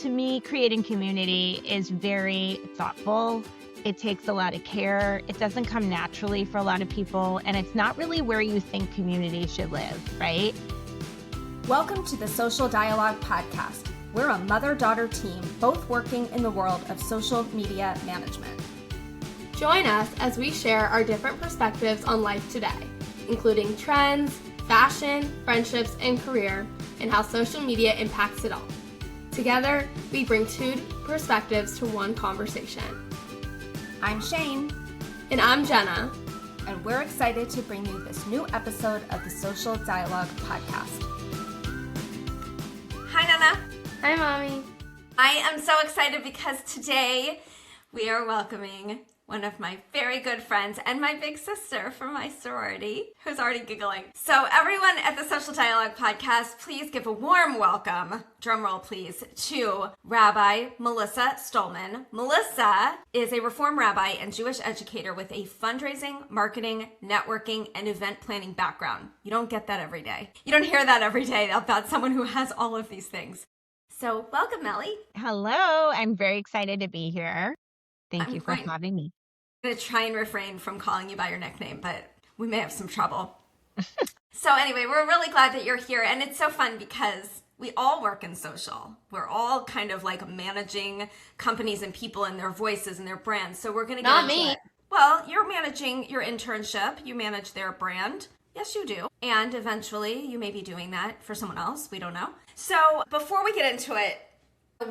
To me, creating community is very thoughtful. It takes a lot of care. It doesn't come naturally for a lot of people, and it's not really where you think community should live, right? Welcome to the Social Dialogue Podcast. We're a mother-daughter team, both working in the world of social media management. Join us as we share our different perspectives on life today, including trends, fashion, friendships, and career, and how social media impacts it all. Together, we bring two perspectives to one conversation. I'm Shane. And I'm Jenna. And we're excited to bring you this new episode of the Social Dialogue Podcast. Hi, Nana. Hi, Mommy. I am so excited because today we are welcoming one of my very good friends and my big sister from my sorority, who's already giggling. So everyone at the Social Dialogue Podcast, please give a warm welcome, drumroll please, to Rabbi Melissa Stollman. Melissa is a Reform rabbi and Jewish educator with a fundraising, marketing, networking, and event planning background. You don't get that every day. You don't hear that every day about someone who has all of these things. So welcome, Melly. Hello, I'm very excited to be here. Thank you for great. having me. I'm going to try and refrain from calling you by your nickname, but we may have some trouble. So anyway, we're really glad that you're here. And it's so fun because we all work in social. We're all kind of like managing companies and people and their voices and their brands. So we're going to get Not into me. it. Well, you're managing your internship. You manage their brand. Yes, you do. And eventually you may be doing that for someone else. We don't know. So before we get into it,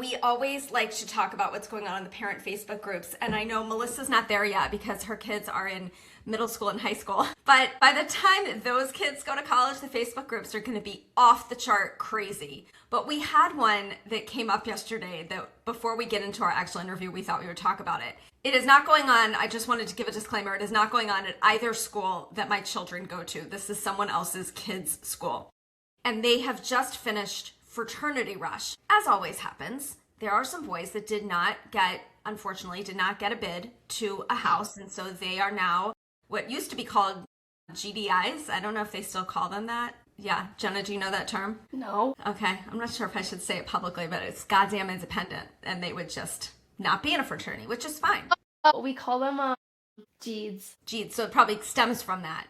we always like to talk about what's going on in the parent Facebook groups. And I know Melissa's not there yet because her kids are in middle school and high school. But by the time those kids go to college, the Facebook groups are going to be off the chart crazy. But we had one that came up yesterday that before we get into our actual interview, we thought we would talk about it. It is not going on. I just wanted to give a disclaimer. It is not going on at either school that my children go to. This is someone else's kids' school. And they have just finished fraternity rush. As always happens, there are some boys that unfortunately did not get a bid to a house. And so they are now what used to be called GDIs. I don't know if they still call them that. Yeah. Jenna, do you know that term? No. Okay. I'm not sure if I should say it publicly, but it's goddamn independent. And they would just not be in a fraternity, which is fine. We call them Jeeds. So it probably stems from that.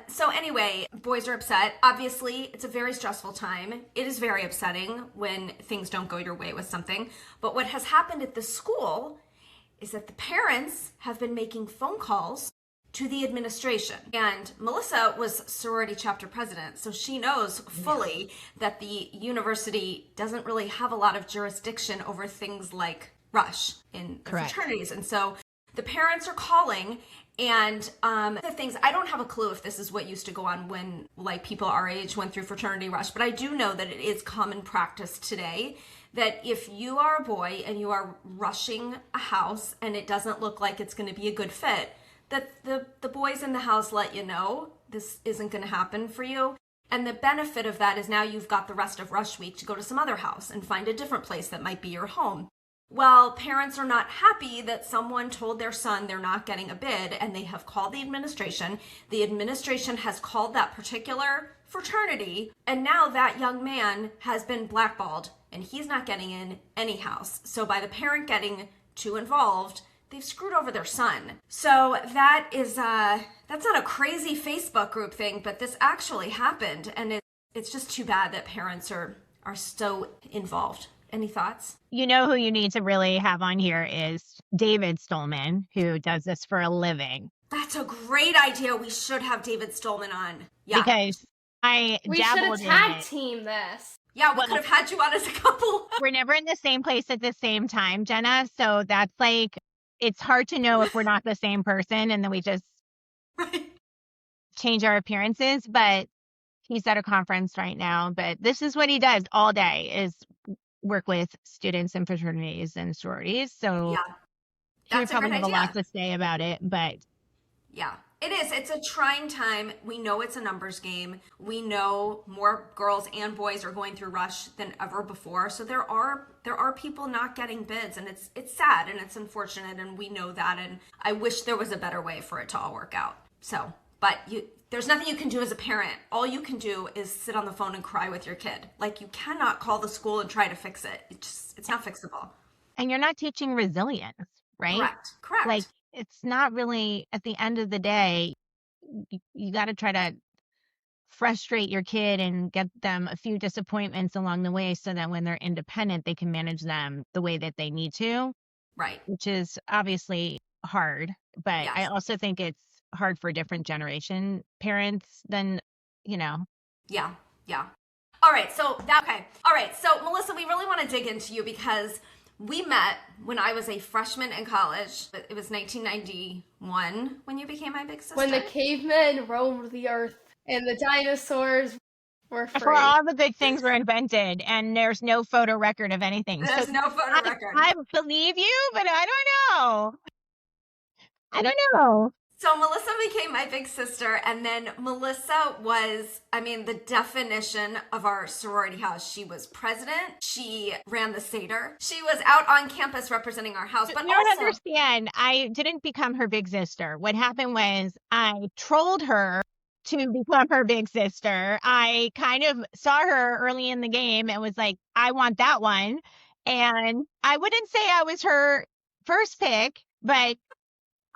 So anyway, boys are upset. Obviously, it's a very stressful time. It is very upsetting when things don't go your way with something. But what has happened at the school is that the parents have been making phone calls to the administration. And Melissa was sorority chapter president, so she knows fully that the university doesn't really have a lot of jurisdiction over things like rush in fraternities. And so the parents are calling, and the things, I don't have a clue if this is what used to go on when like people our age went through fraternity rush, but I do know that it is common practice today that if you are a boy and you are rushing a house and it doesn't look like it's going to be a good fit, that the boys in the house let you know this isn't going to happen for you. And the benefit of that is now you've got the rest of rush week to go to some other house and find a different place that might be your home. Well, parents are not happy that someone told their son they're not getting a bid, and they have called the administration. The administration has called that particular fraternity, and now that young man has been blackballed, and he's not getting in any house. So by the parent getting too involved, they've screwed over their son. So that is, that's not a crazy Facebook group thing, but this actually happened, and it's just too bad that parents are so involved. Any thoughts? You know who you need to really have on here is David Stollman, who does this for a living. That's a great idea. We should have David Stollman on. Yeah. Because We should have tag team this. Yeah, we could have had you on as a couple. We're never in the same place at the same time, Jenna. So that's like, it's hard to know if we're not the same person and then we just change our appearances. But he's at a conference right now. But this is what he does all day is work with students in fraternities and sororities. So yeah, he would probably have a lot to say about it, but yeah, it is. It's a trying time. We know it's a numbers game. We know more girls and boys are going through rush than ever before. So there are people not getting bids, and it's sad and it's unfortunate, and we know that. And I wish there was a better way for it to all work out. So, but there's nothing you can do as a parent. All you can do is sit on the phone and cry with your kid. Like, you cannot call the school and try to fix it. It's not fixable. And you're not teaching resilience, right? Correct. Like, it's not really, at the end of the day, you got to try to frustrate your kid and get them a few disappointments along the way so that when they're independent, they can manage them the way that they need to. Right. Which is obviously hard, but Yes. I also think it's hard for different generation parents than, Yeah. All right. So All right. So Melissa, we really want to dig into you because we met when I was a freshman in college. It was 1991 when you became my big sister. When the cavemen roamed the earth and the dinosaurs were free. before all the good things were invented and there's no photo record of anything. There's no photo record. I believe you, but I don't know. So Melissa became my big sister, and then Melissa was, the definition of our sorority house. She was president. She ran the Seder. She was out on campus representing our house. But you don't understand. I didn't become her big sister. What happened was I trolled her to become her big sister. I kind of saw her early in the game and was like, I want that one. And I wouldn't say I was her first pick, but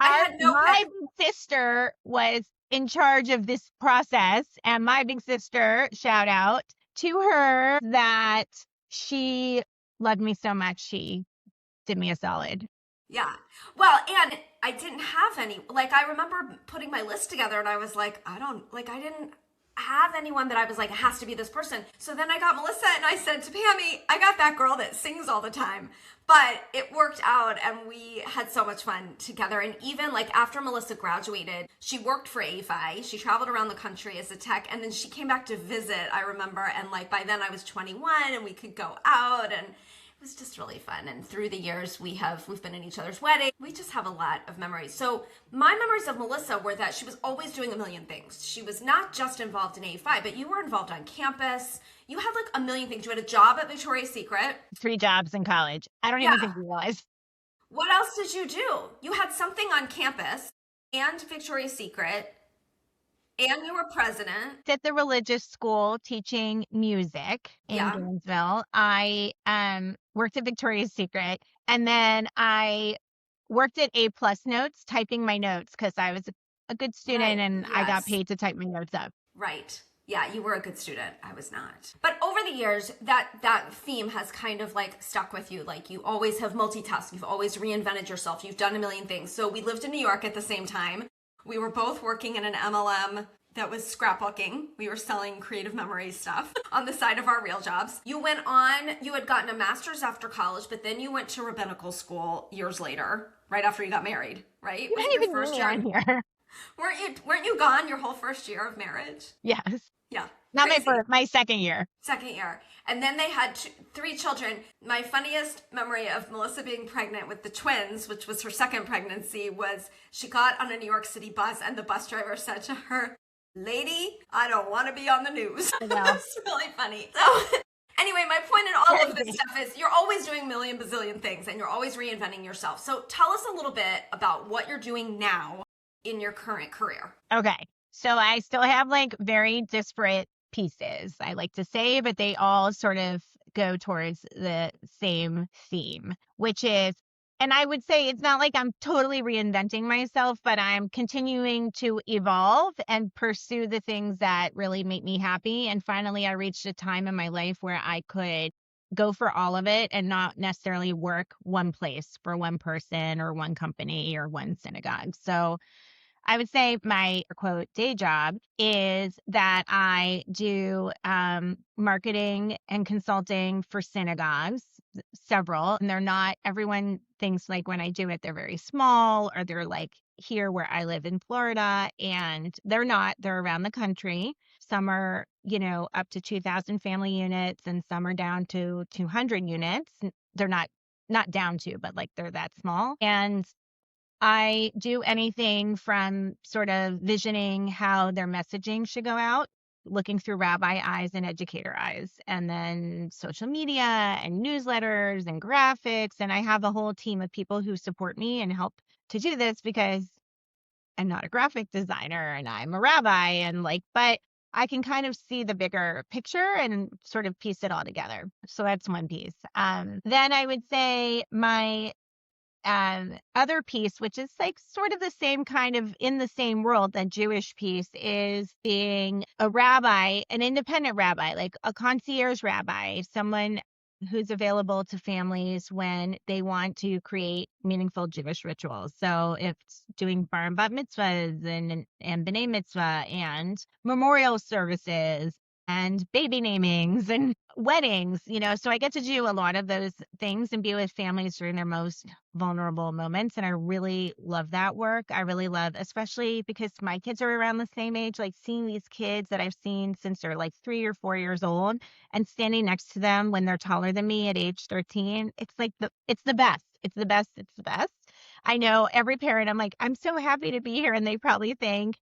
my big sister was in charge of this process, and my big sister, shout out to her, that she loved me so much. She did me a solid. Yeah. Well, and I didn't have any, I remember putting my list together and I was like, I didn't have anyone that I was like, it has to be this person. So then I got Melissa and I said to Pammy, I got that girl that sings all the time. But it worked out and we had so much fun together. And even after Melissa graduated, she worked for AFI. She traveled around the country as a tech, and then she came back to visit, I remember. And by then I was 21 and we could go out, and it was just really fun. And through the years, we've been in each other's weddings. We just have a lot of memories. So my memories of Melissa were that she was always doing a million things. She was not just involved in AFI, but you were involved on campus. You had a million things. You had a job at Victoria's Secret. 3 jobs in college. I don't even think you realize. What else did you do? You had something on campus and Victoria's Secret. And you were president. At the religious school teaching music in Gainesville. I worked at Victoria's Secret, and then I worked at A+ Notes, typing my notes because I was a good student, and I got paid to type my notes up. Right. Yeah, you were a good student. I was not. But over the years, that theme has kind of stuck with you. You always have multitasked. You've always reinvented yourself. You've done a million things. So we lived in New York at the same time. We were both working in an MLM that was scrapbooking. We were selling creative memory stuff on the side of our real jobs. You had gotten a master's after college, but then you went to rabbinical school years later, right after you got married, right? You didn't even first year on here. Weren't you gone your whole first year of marriage? Yes. Yeah. Not my first, my second year. Second year. And then they had 3 children. My funniest memory of Melissa being pregnant with the twins, which was her second pregnancy, was she got on a New York City bus and the bus driver said to her, "Lady, I don't want to be on the news." It's really funny. So anyway, my point in all of this stuff is you're always doing a million bazillion things and you're always reinventing yourself. So tell us a little bit about what you're doing now in your current career. Okay. So I still have very disparate pieces, I like to say, but they all sort of go towards the same theme, which is, and I would say it's not like I'm totally reinventing myself, but I'm continuing to evolve and pursue the things that really make me happy. And finally, I reached a time in my life where I could go for all of it and not necessarily work one place for one person or one company or one synagogue. So I would say my, quote, day job is that I do marketing and consulting for synagogues, several, and they're not, everyone thinks when I do it, they're very small, or they're here where I live in Florida, and they're not, they're around the country. Some are, up to 2,000 family units, and some are down to 200 units. They're not down to, but they're that small. And I do anything from sort of visioning how their messaging should go out, looking through rabbi eyes and educator eyes, and then social media and newsletters and graphics. And I have a whole team of people who support me and help to do this because I'm not a graphic designer and I'm a rabbi and like, but I can kind of see the bigger picture and sort of piece it all together. So that's one piece. Then I would say my other piece, which is like sort of the same kind of in the same world, that Jewish piece, is being a rabbi, an independent rabbi, like a concierge rabbi, someone who's available to families when they want to create meaningful Jewish rituals. So if it's doing bar and bat mitzvahs and b'nai mitzvah and memorial services and baby namings and weddings, so I get to do a lot of those things and be with families during their most vulnerable moments. And I really love that work. I really love, especially because my kids are around the same age, like seeing these kids that I've seen since they're like 3 or 4 years old and standing next to them when they're taller than me at age 13. It's like it's the best. It's the best. It's the best. I know every parent, I'm like, I'm so happy to be here. And they probably think,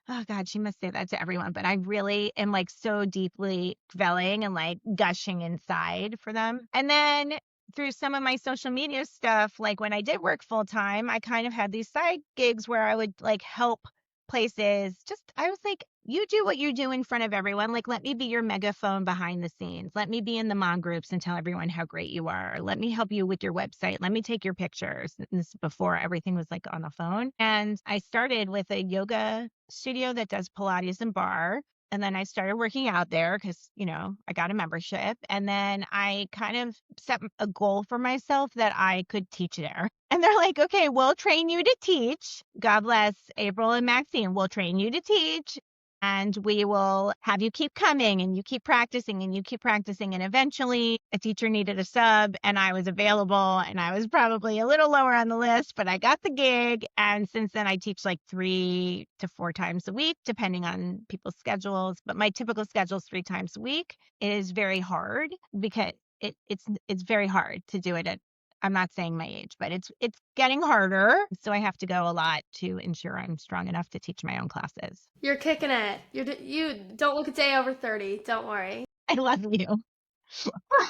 oh God, she must say that to everyone. But I really am like so deeply dwelling and like gushing inside for them. And then through some of my social media stuff, like when I did work full time, I kind of had these side gigs where I would like help places. I was like, you do what you do in front of everyone. Like, let me be your megaphone behind the scenes. Let me be in the mom groups and tell everyone how great you are. Let me help you with your website. Let me take your pictures. And this is before everything was like on the phone. And I started with a yoga studio that does Pilates and bar. And then I started working out there because, I got a membership. And then I kind of set a goal for myself that I could teach there. And they're like, okay, we'll train you to teach. God bless April and Maxine. We'll train you to teach. And we will have you keep coming and you keep practicing and you keep practicing. And eventually a teacher needed a sub and I was available and I was probably a little lower on the list, but I got the gig. And since then I teach like 3 to 4 times a week, depending on people's schedules. But my typical schedule is 3 times a week. It is very hard because it's very hard to do it I'm not saying my age, but it's getting harder. So I have to go a lot to ensure I'm strong enough to teach my own classes. You're kicking it. You don't look a day over 30. Don't worry. I love you.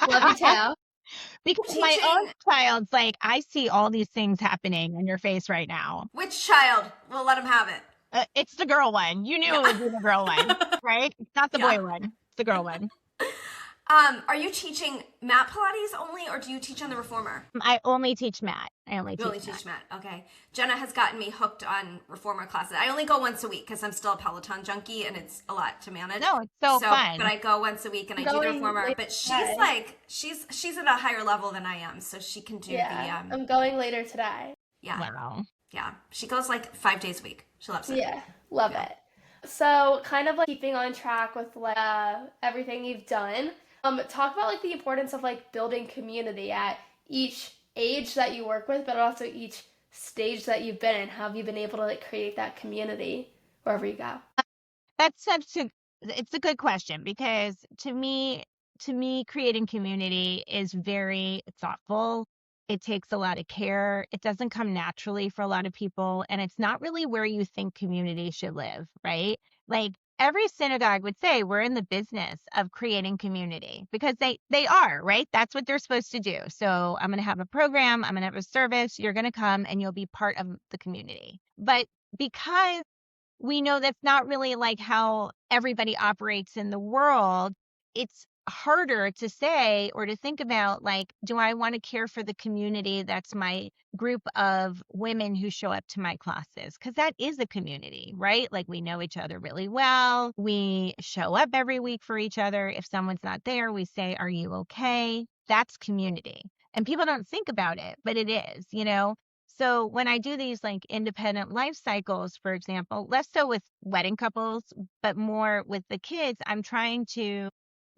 Love you too. Because my own child's like, I see all these things happening on your face right now. Which child? We'll let him have it. It's the girl one. You knew it would be the girl one, right? It's not the boy one. It's the girl one. Are you teaching mat Pilates only, or do you teach on the Reformer? I only teach mat. I only teach mat. Okay. Jenna has gotten me hooked on Reformer classes. I only go once a week because I'm still a Peloton junkie and it's a lot to manage. No, it's so fun. But I go once a week and I do the Reformer. But she's like, she's at a higher level than I am, so she can do the. I'm going later today. Yeah. Wow. Yeah. She goes like 5 days a week. She loves it. Yeah, love it. So kind of like keeping on track with like everything you've done. Talk about like the importance of like building community at each age that you work with, but also each stage that you've been in. How have you been able to like create that community wherever you go? It's a good question because to me, creating community is very thoughtful. It takes a lot of care. It doesn't come naturally for a lot of people. And it's not really where you think community should live, right? Like every synagogue would say we're in the business of creating community because they are, right? That's what they're supposed to do. So I'm going to have a program, I'm going to have a service, you're going to come and you'll be part of the community. But because we know that's not really like how everybody operates in the world, it's harder to say or to think about like, do I want to care for the community that's my group of women who show up to my classes? Because that is a community, right? Like we know each other really well. We show up every week for each other. If someone's not there, we say, are you okay? That's community. And people don't think about it, but it is, So when I do these like independent life cycles, for example, less so with wedding couples, but more with the kids, I'm trying to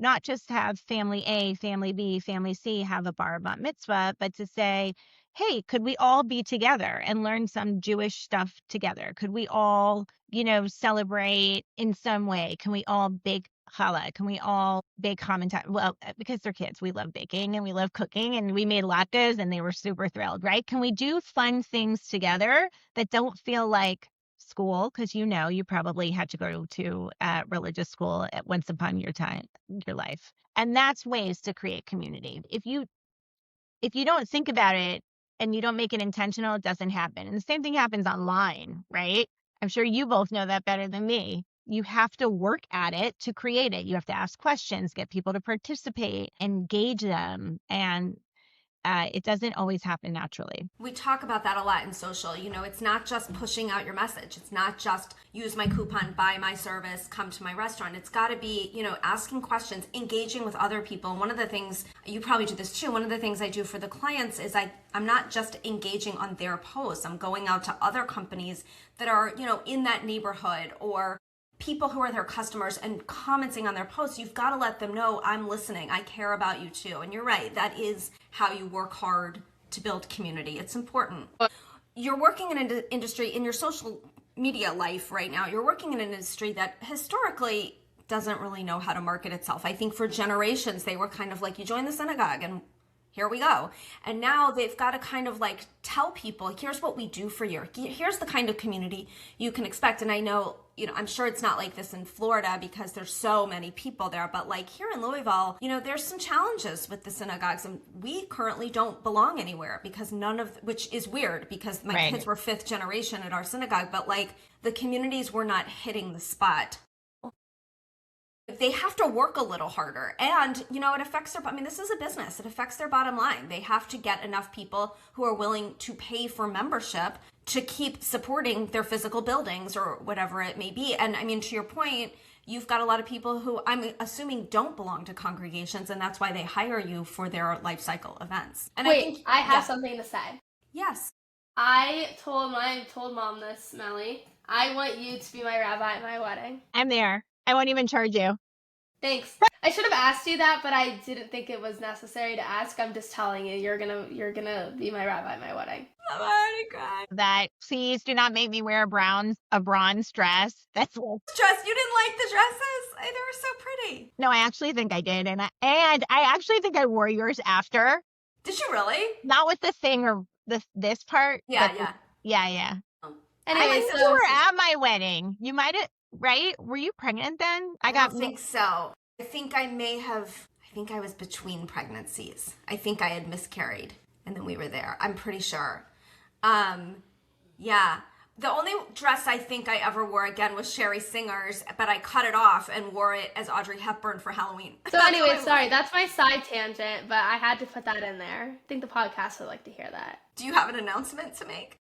not just have family A, family B, family C have a bar bat mitzvah, but to say, hey, could we all be together and learn some Jewish stuff together? Could we all, celebrate in some way? Can we all bake challah? Can we all bake hamantat? Well, because they're kids, we love baking and we love cooking and we made latkes and they were super thrilled, right? Can we do fun things together that don't feel like school? Because you probably had to go to religious school at once upon your life. And that's ways to create community. If you don't think about it and you don't make it intentional, it doesn't happen. And the same thing happens online, right? I'm sure you both know that better than me. You have to work at it to create it. You have to ask questions, get people to participate, engage them. And it doesn't always happen naturally. We talk about that a lot in social. It's not just pushing out your message. It's not just use my coupon, buy my service, come to my restaurant. It's got to be, asking questions, engaging with other people. And one of the things, you probably do this too, one of the things I do for the clients is I'm not just engaging on their posts. I'm going out to other companies that are, in that neighborhood, or people who are their customers, and commenting on their posts. You've got to let them know, I'm listening. I care about you too. And you're right. That is how you work hard to build community. It's important. You're working in an industry, in your social media life right now, you're working in an industry that historically doesn't really know how to market itself. I think for generations, they were kind of like, you join the synagogue and here we go. And now they've got to kind of like tell people, here's what we do for you. Here's the kind of community you can expect. And I know, I'm sure it's not like this in Florida because there's so many people there, but like here in Louisville, there's some challenges with the synagogues, and we currently don't belong anywhere because which is weird because my kids were 5th generation at our synagogue, but like the communities were not hitting the spot. They have to work a little harder, and it affects this is a business. It affects their bottom line. They have to get enough people who are willing to pay for membership to keep supporting their physical buildings or whatever it may be. And to your point, you've got a lot of people who I'm assuming don't belong to congregations, and that's why they hire you for their life cycle events. And I have something to say. Yes. I told mom this, Melly. I want you to be my rabbi at my wedding. I'm there. I won't even charge you. Thanks. I should have asked you that, but I didn't think it was necessary to ask. I'm just telling you, you're gonna be my rabbi at my wedding. I'm already crying. That please do not make me wear a bronze dress. That's dress. You didn't like the dresses? They were so pretty. No, I actually think I did, and I actually think I wore yours after. Did you really? Not with the thing or this part. Yeah. Yeah. Anyway, you were at my wedding. You might have. Right? Were you pregnant then? I don't think so. I think I was between pregnancies. I think I had miscarried and then we were there. I'm pretty sure. Yeah. The only dress I think I ever wore again was Sherry Singer's, but I cut it off and wore it as Audrey Hepburn for Halloween. So anyway, sorry, that's my side tangent, but I had to put that in there. I think the podcast would like to hear that. Do you have an announcement to make?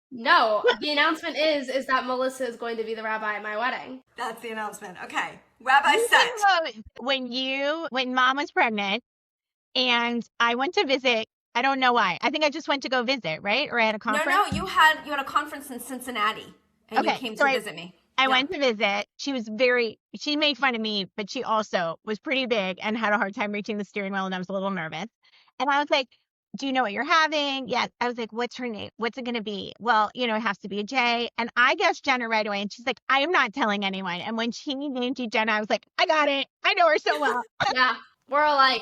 No, the announcement is that Melissa is going to be the rabbi at my wedding. That's the announcement. Okay. Rabbi set. When mom was pregnant and I went to visit, I don't know why. I think I just went to go visit, right? Or I had a conference. No, you had a conference in Cincinnati and you came to visit me. I went to visit. She made fun of me, but she also was pretty big and had a hard time reaching the steering wheel, and I was a little nervous. And I was like, do you know what you're having? Yes. I was like, what's her name? What's it going to be? Well, it has to be a J. And I guessed Jenna right away. And she's like, I am not telling anyone. And when she named you Jenna, I was like, I got it. I know her so well. Yeah, we're alike.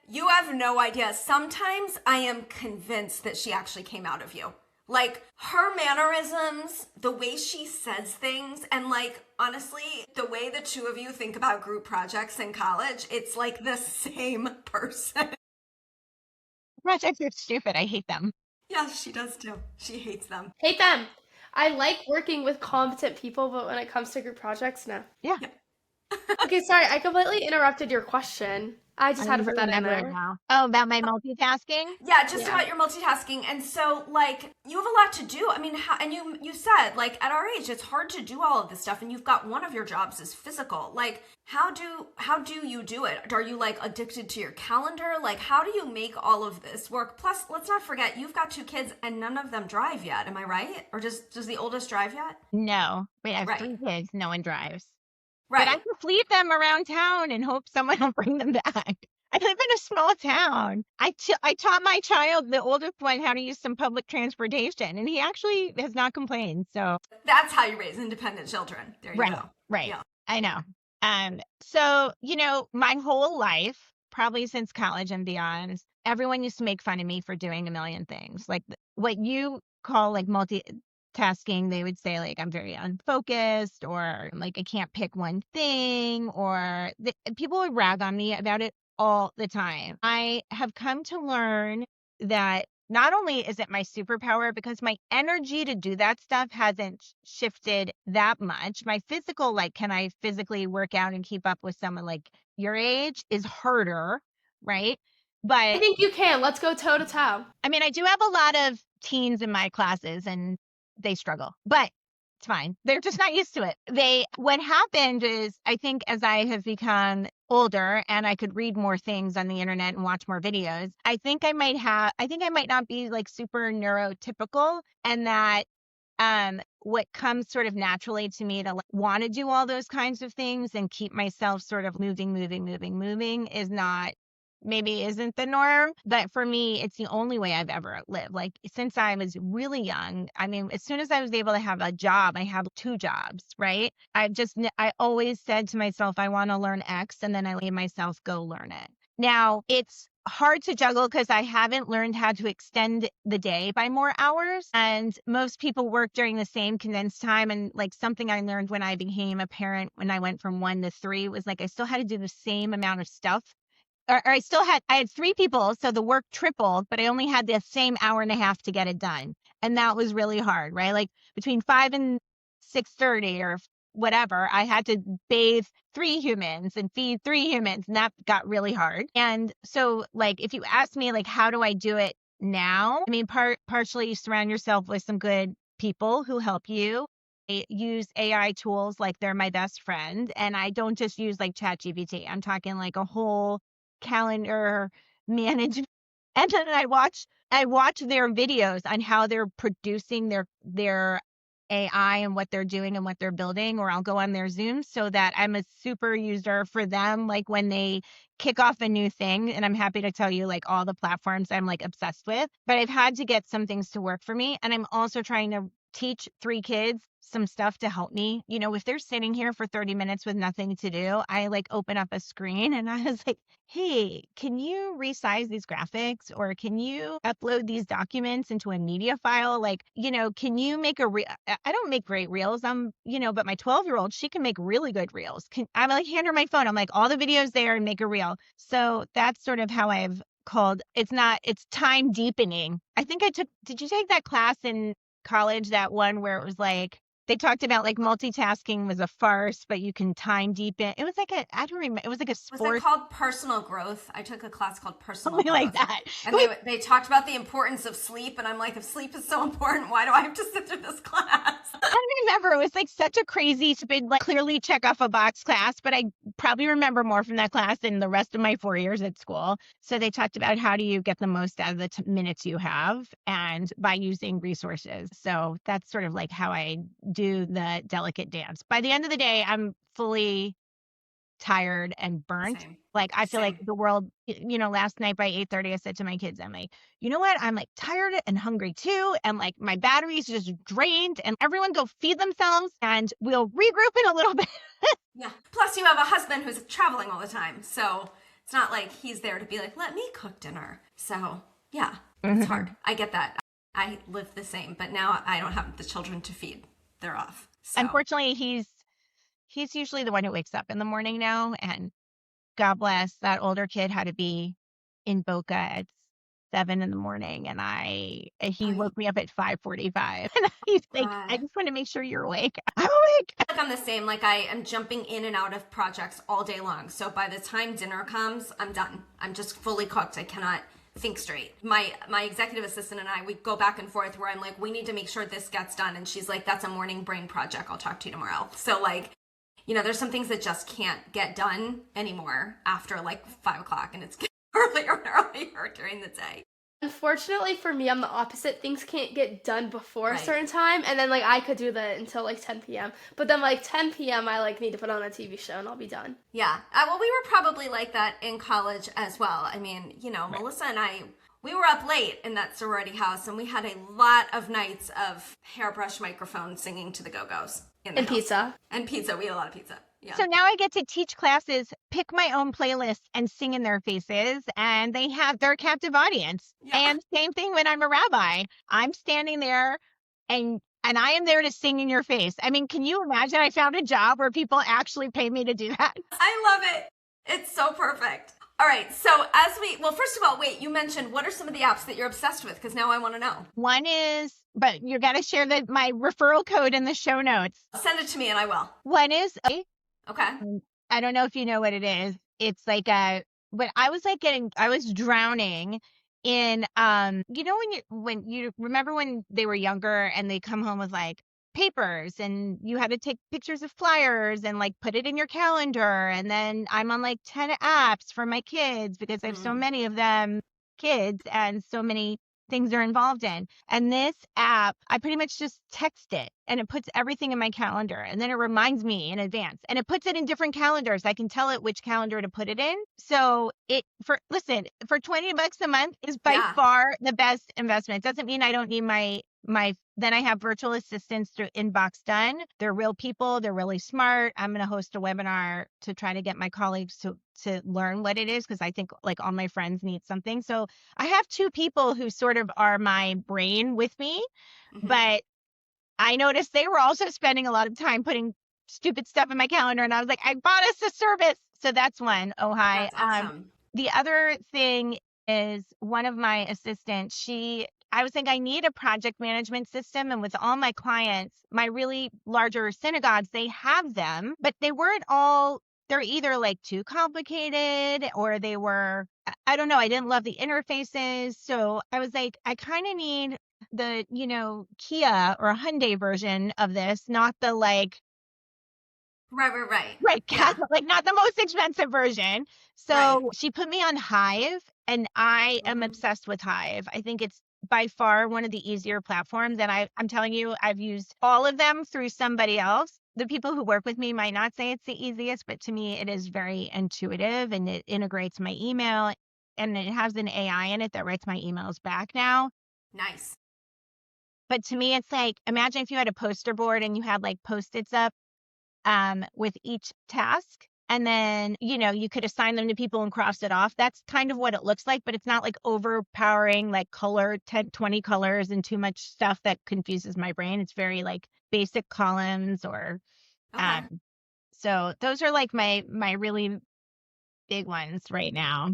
You have no idea. Sometimes I am convinced that she actually came out of you. Like, her mannerisms, the way she says things, and honestly, the way the two of you think about group projects in college, it's like the same person. Projects are stupid. I hate them. Yes, she does too. She hates them. Hate them. I like working with competent people, but when it comes to group projects, no. Yeah. Okay, sorry, I completely interrupted your question. I just had to put that in there. Now. Oh, about my multitasking? Yeah, about your multitasking. And so, you have a lot to do. And you said, at our age, it's hard to do all of this stuff. And you've got one of your jobs is physical. How do you do it? Are you, addicted to your calendar? How do you make all of this work? Plus, let's not forget, you've got 2 kids and none of them drive yet. Am I right? Or does the oldest drive yet? No. We have 3 kids. No one drives. Right. But I can fleet them around town and hope someone will bring them back. I live in a small town. I taught my child, the oldest one, how to use some public transportation, and he actually has not complained. So that's how you raise independent children. There you go. Right. Yeah. I know. So, my whole life, probably since college and beyond, everyone used to make fun of me for doing a million things. Like what you call multitasking, they would say I'm very unfocused, or I can't pick one thing, or people would rag on me about it all the time. I have come to learn that not only is it my superpower because my energy to do that stuff hasn't shifted that much. My physical, like, can I physically work out and keep up with someone like your age is harder, right? But I think you can. Let's go toe to toe. I mean, I do have a lot of teens in my classes and they struggle, but it's fine. They're just not used to it. What happened is, I think as I have become older and I could read more things on the internet and watch more videos, I think I might not be like super neurotypical, and that what comes sort of naturally to me to want to do all those kinds of things and keep myself sort of moving is not, maybe isn't the norm, but for me, it's the only way I've ever lived. Like, since I was really young, I mean, as soon as I was able to have a job, I have 2 jobs, right? I always said to myself, I want to learn X, and then I made myself go learn it. Now, it's hard to juggle because I haven't learned how to extend the day by more hours. And most people work during the same condensed time. And like, something I learned when I became a parent, when I went from 1 to 3, was like, I still had to do the same amount of stuff. Or I had 3 people, so the work tripled, but I only had the same hour and a half to get it done. And that was really hard, right? Like, between 5 and 6:30 or whatever, I had to bathe 3 humans and feed 3 humans, and that got really hard. And so, like, if you ask me, like, how do I do it now? I mean, partially you surround yourself with some good people who help you. I use AI tools like they're my best friend, and I don't just use like ChatGPT. I'm talking like a whole calendar management. And then I watch their videos on how they're producing their AI and what they're doing and what they're building, or I'll go on their Zooms so that I'm a super user for them, like when they kick off a new thing. And I'm happy to tell you, like, all the platforms I'm like obsessed with, but I've had to get some things to work for me. And I'm also trying to teach 3 kids some stuff to help me. You know, if they're sitting here for 30 minutes with nothing to do, I like open up a screen and I was like, hey, can you resize these graphics, or can you upload these documents into a media file? Like, you know, can you make a reel? I don't make great reels. But my 12-year-old, she can make really good reels. I'm like, hand her my phone. I'm like, all the videos there and make a reel. So that's sort of how I've called, it's time deepening. I think did you take that class in college, that one where it was like, they talked about like multitasking was a farce, but you can time deepen. It was like I don't remember. It was like a sport. Was it called personal growth? I took a class called personal Something growth. like that. And they talked about the importance of sleep. And I'm like, if sleep is so important, why do I have to sit through this class? I remember it was like such a crazy, like clearly check off a box class, but I probably remember more from that class than the rest of my 4 years at school. So they talked about how do you get the most out of the minutes you have, and by using resources. So that's sort of like how I do the delicate dance. By the end of the day, I'm fully tired and burnt. Same. Like, I feel like the world, last night by 8:30, I said to my kids, I'm like, you know what? I'm like tired and hungry too. And like my battery's just drained, and everyone go feed themselves and we'll regroup in a little bit. Yeah. Plus you have a husband who's traveling all the time. So it's not like he's there to be like, let me cook dinner. So yeah, it's hard. I get that. I live the same, but now I don't have the children to feed. They're off. So. Unfortunately, he's usually the one who wakes up in the morning now, and God bless, that older kid had to be in Boca at 7 in the morning, and he woke me up at 5:45, and he's like, I just want to make sure you're awake. I'm awake. Like, I'm the same. Like, I am jumping in and out of projects all day long. So by the time dinner comes, I'm done. I'm just fully cooked. I cannot think straight. My executive assistant and I, we go back and forth where I'm like, we need to make sure this gets done. And she's like, that's a morning brain project. I'll talk to you tomorrow. So like, there's some things that just can't get done anymore after like 5 o'clock, and it's earlier and earlier during the day. Unfortunately for me, I'm the opposite. Things can't get done before a certain time, and then like I could do that until like 10 p.m. But then like 10 p.m. I like need to put on a TV show and I'll be done. Yeah. Well, we were probably like that in college as well. I mean, Melissa and I, we were up late in that sorority house, and we had a lot of nights of hairbrush microphone singing to the Go-Go's. And pizza. And pizza. We had a lot of pizza. Yeah. So now I get to teach classes, pick my own playlists, and sing in their faces, and they're a captive audience. Yeah. And same thing when I'm a rabbi. I'm standing there and I am there to sing in your face. I mean, can you imagine? I found a job where people actually pay me to do that. I love it. It's so perfect. All right. So first of all, wait, you mentioned what are some of the apps that you're obsessed with? Because now I want to know. One is, but you got to share my referral code in the show notes. Send it to me and I will. One is, Okay. I don't know if you know what it is. It's like but I was drowning in, when you remember when they were younger and they come home with like papers and you had to take pictures of flyers and like put it in your calendar. And then I'm on like 10 apps for my kids because I have so many of them kids and so many things are involved in. And this app, I pretty much just text it and it puts everything in my calendar and then it reminds me in advance and it puts it in different calendars. I can tell it which calendar to put it in. So for $20 a month is by far the best investment. It doesn't mean I don't need then I have virtual assistants through Inbox Done. They're real people. They're really smart. I'm going to host a webinar to try to get my colleagues to learn what it is because I think like all my friends need something. So I have two people who sort of are my brain with me, but I noticed they were also spending a lot of time putting stupid stuff in my calendar. And I was like, I bought us a service. So that's one. Oh, hi. That's awesome. The other thing is one of my assistants, I was thinking I need a project management system. And with all my clients, my really larger synagogues, they have them, but they're either like too complicated or I don't know. I didn't love the interfaces. So I was like, I kind of need the, Kia or Hyundai version of this, not the like, Right. Yeah. Like not the most expensive version. So she put me on Hive and I am obsessed with Hive. I think it's by far one of the easier platforms. And I'm telling you, I've used all of them through somebody else. The people who work with me might not say it's the easiest, but to me, it is very intuitive and it integrates my email and it has an AI in it that writes my emails back now. Nice. But to me, it's like, imagine if you had a poster board and you had like Post-its up with each task. And then, you could assign them to people and cross it off. That's kind of what it looks like, but it's not like overpowering, like 10, 20 colors and too much stuff that confuses my brain. It's very like basic columns or, so those are like my really big ones right now.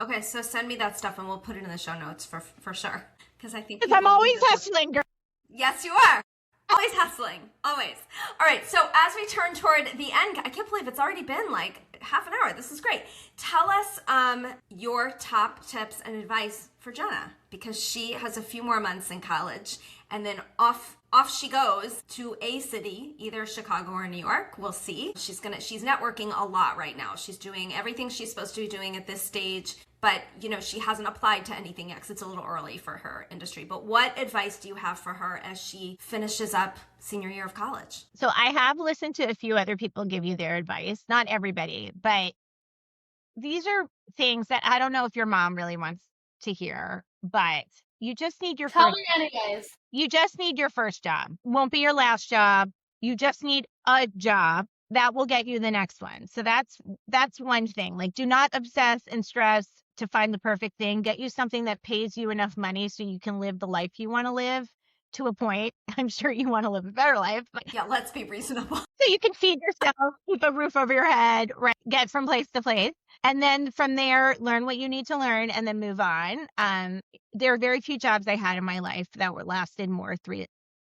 Okay. So send me that stuff and we'll put it in the show notes for sure. Because I think I'm always hustling, girl. Yes, you are. Always hustling. Always. All right. So as we turn toward the end, I can't believe it's already been like half an hour. This is great. Tell us your top tips and advice for Jenna because she has a few more months in college and then off she goes to a city, either Chicago or New York. We'll see. She's networking a lot right now. She's doing everything she's supposed to be doing at this stage. But, she hasn't applied to anything yet because it's a little early for her industry. But what advice do you have for her as she finishes up senior year of college? So I have listened to a few other people give you their advice. Not everybody, but these are things that I don't know if your mom really wants to hear, but you just need your You just need your first job. Won't be your last job. You just need a job. That will get you the next one. So that's one thing. Like, do not obsess and stress to find the perfect thing. Get you something that pays you enough money so you can live the life you want to live to a point. I'm sure you want to live a better life. But yeah, let's be reasonable. So you can feed yourself, keep a roof over your head, right? Get from place to place. And then from there, learn what you need to learn and then move on. There are very few jobs I had in my life that lasted more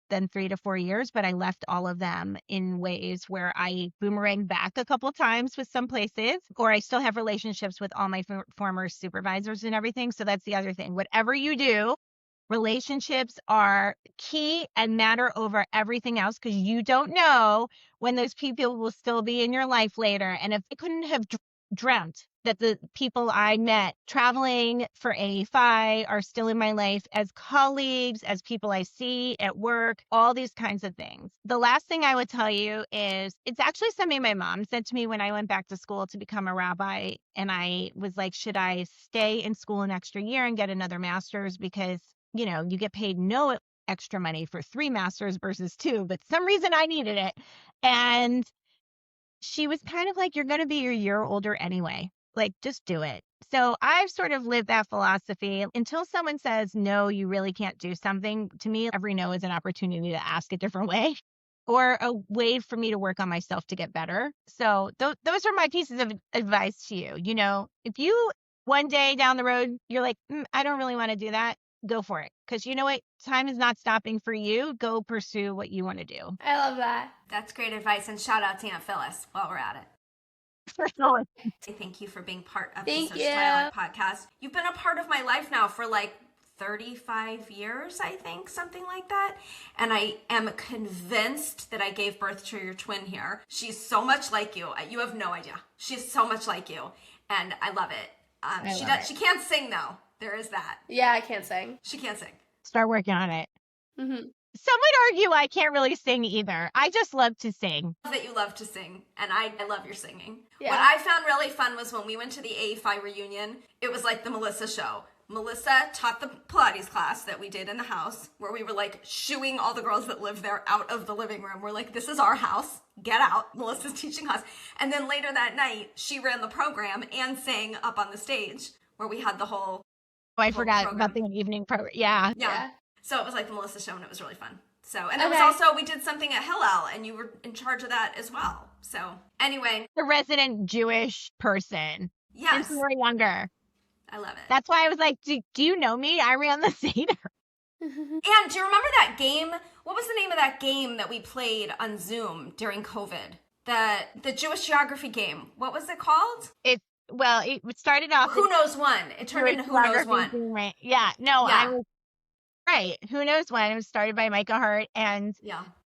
than 3 to 4 years, but I left all of them in ways where I boomeranged back a couple times with some places, or I still have relationships with all my former supervisors and everything. So that's the other thing. Whatever you do, relationships are key and matter over everything else because you don't know when those people will still be in your life later. And if I couldn't have dreamt that the people I met traveling for AFI are still in my life as colleagues, as people I see at work, all these kinds of things. The last thing I would tell you is it's actually something my mom said to me when I went back to school to become a rabbi. And I was like, should I stay in school an extra year and get another master's? Because, you get paid no extra money for 3 masters versus 2, but some reason I needed it. And she was kind of like, you're going to be a year older anyway. Like, just do it. So I've sort of lived that philosophy until someone says, no, you really can't do something. To me, every no is an opportunity to ask a different way or a way for me to work on myself to get better. So those are my pieces of advice to you. You know, if you one day down the road, you're like, I don't really want to do that, go for it. Because you know what? Time is not stopping for you. Go pursue what you want to do. I love that. That's great advice. And shout out to Aunt Phyllis while we're at it. Thank you for being part of the Social Dialogue podcast. You've been a part of my life now for like 35 years, I think, something like that. And I am convinced that I gave birth to your twin here. She's so much like you. You have no idea. She's so much like you. And I love it. She can't sing though. There is that. Yeah, I can't sing. She can't sing. Start working on it. Mm-hmm. Some would argue I can't really sing either. I just love to sing. I love that you love to sing, and I love your singing. Yeah. What I found really fun was when we went to the AFI reunion, it was like the Melissa show. Melissa taught the Pilates class that we did in the house, where we were like shooing all the girls that lived there out of the living room. We're like, this is our house. Get out. Melissa's teaching us. And then later that night, she ran the program and sang up on the stage where we had the whole I forgot about the evening program. Yeah. So it was like the Melissa show, and it was really fun. So, and it was also, we did something at Hillel, and you were in charge of that as well. So anyway. The resident Jewish person. Yes. Since we were younger. I love it. That's why I was like, do you know me? I ran the Seder. And do you remember that game? What was the name of that game that we played on Zoom during COVID? The Jewish geography game. What was it called? It started off. Who Knows One. It turned into Who Knows One. Right. Yeah. No, I was right. Who Knows One. It was started by Micah Hart, and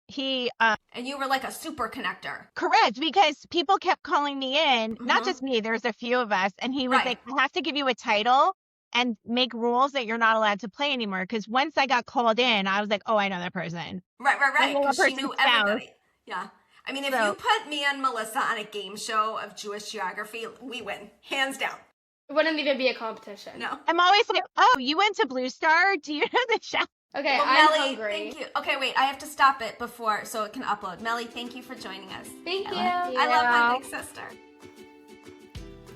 he and you were like a super connector. Correct, because people kept calling me in, not just me, there's a few of us, and he was like, I have to give you a title and make rules that you're not allowed to play anymore. Because once I got called in, I was like, oh, I know that person. Right. Because she knew everybody. Yeah. I mean, if you put me and Melissa on a game show of Jewish geography, we win. Hands down. It wouldn't even be a competition. No. I'm always like, oh, you went to Blue Star? Do you know the show? Okay, well, I'm Melly, hungry. Thank you. Okay, wait, I have to stop it so it can upload. Melly, thank you for joining us. Thank you. I love my big sister.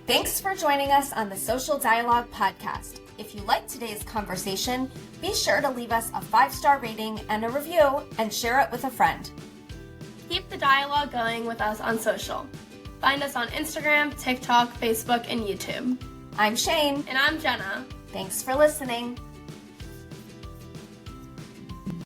Thanks for joining us on the Social Dialogue podcast. If you liked today's conversation, be sure to leave us a 5-star rating and a review and share it with a friend. Keep the dialogue going with us on social. Find us on Instagram, TikTok, Facebook, and YouTube. I'm Shane. And I'm Jenna. Thanks for listening.